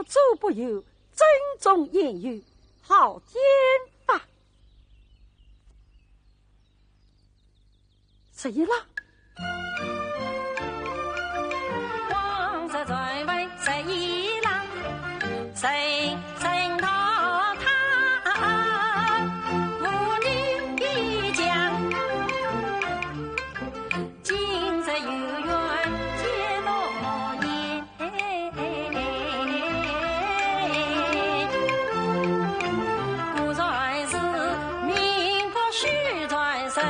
不左不右，正中言语，好奸吧？谁了？王者在位谁一郎？谁胜到他？妇女一将，今日有缘结罗言。不传世，名不虚传世。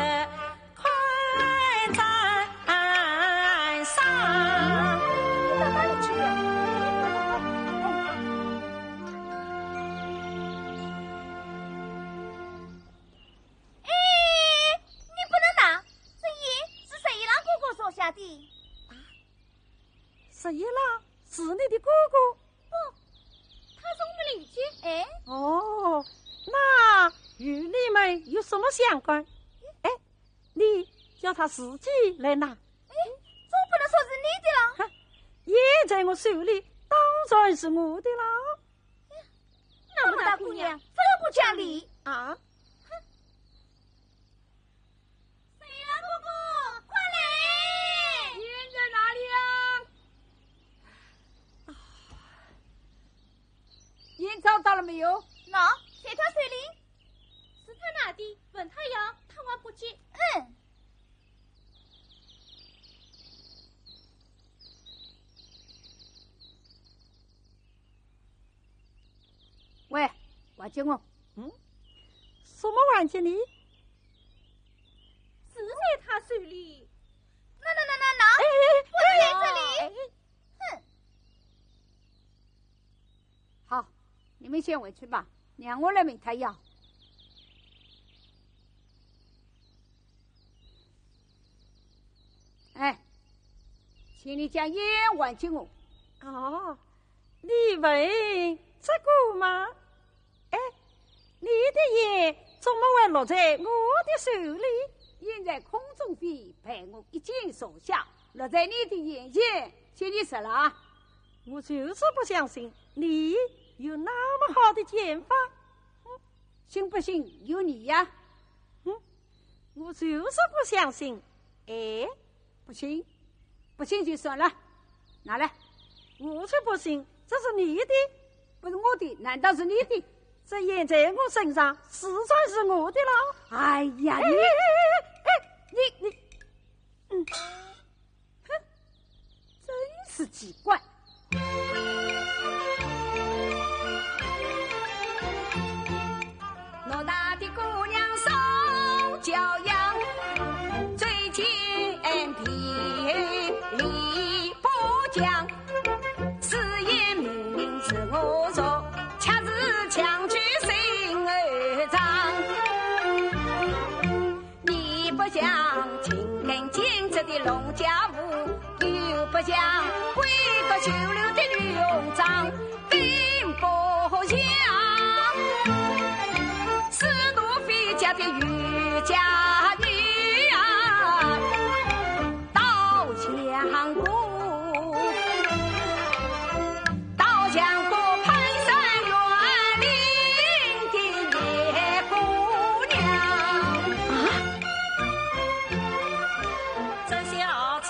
十一郎是你的哥哥？不，他是我们邻居。哎，哦，那与你们有什么相关？哎，你叫他自己来拿。哎，总不能说是你的了。也在我手里，当然是我的了。那么大姑娘，怎么不讲理啊？谁啦，哥哥，快来！烟在哪里啊？烟找到了没有？喏，在他手里。是他拿的，问他要，他还不接。喂，还接我。什么玩意呢？是在他手里。那，不在这里。好，你们先回去吧，让我来问他要。哎，请你将烟还给我。哦，你问这个吗？哎，你的烟怎么会落在我的手里？烟在空中飞，被我一箭所下，落在你的眼前，请你说了。我就是不相信你有那么好的剑法。信不信由你呀。我就是不相信。哎，不信，不信就算了，拿来。我才不信，这是你的，不是我的，难道是你的？这烟在我身上，实在是我的了。哎呀，你，真是奇怪。偌大的姑娘受教养，最见皮理不讲，是也明明是我做，恰是强举心儿脏。你不像勤耕兼职的农家妇，又不像贵国秋流的女佣长，并不像是奴婢家的渔家女啊，倒像个攀山越岭的野姑娘这小子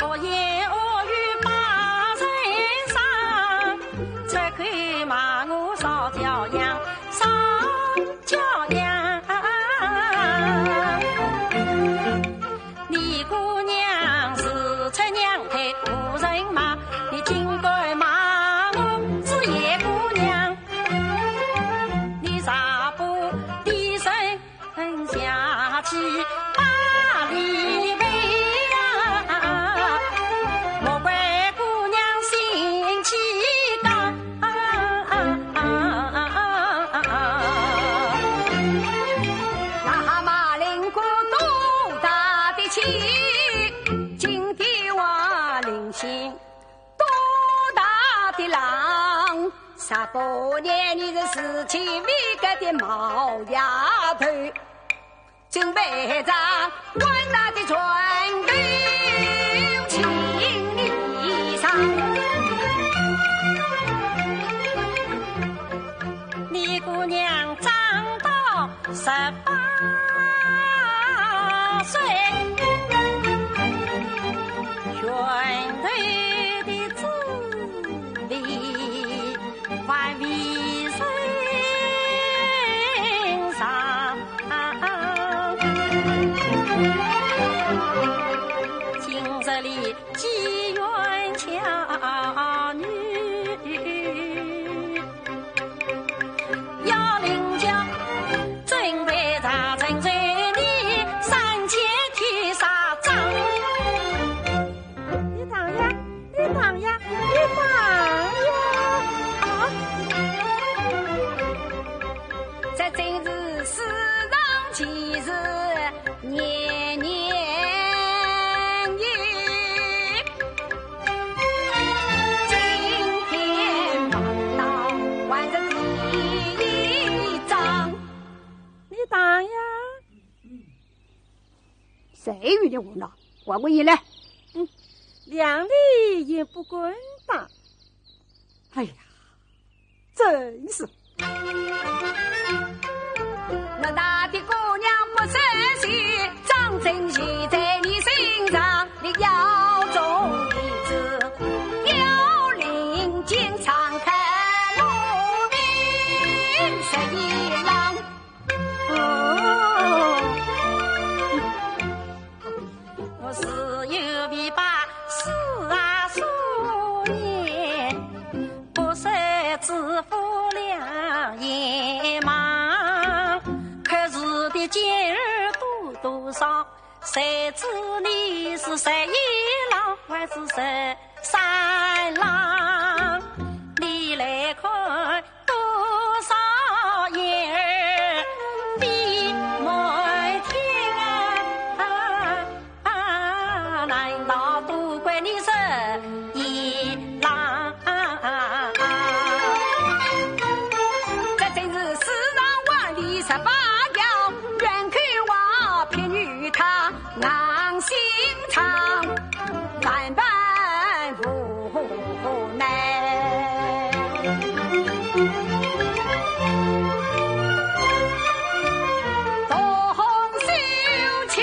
我言我语把人伤，才可以骂我少教养，少教养。你姑娘是出娘胎无人骂，你竟该骂我是野姑娘。你啥不低声下去把里背啊，莫怪姑娘心气刚。那马铃鼓多大的气，今天我领心多大的浪，啥不年你是死气未改的毛丫头，准备着万大的船队请你上。语的无脑，还我一来。两地也不滚吧。哎呀，真是！那大的姑娘不生气，长真气在你身上，你要中弟子，要领经常看路兵是一郎。我是有必把事啊说言，不识知府两眼忙。可是的节日多少，谁知你是谁一郎还是谁三郎？你来看多少眼儿比每天啊，难道都怪你是一郎？这真是世上万里18条，远看我偏与他硬心肠，万般无奈。东修墙，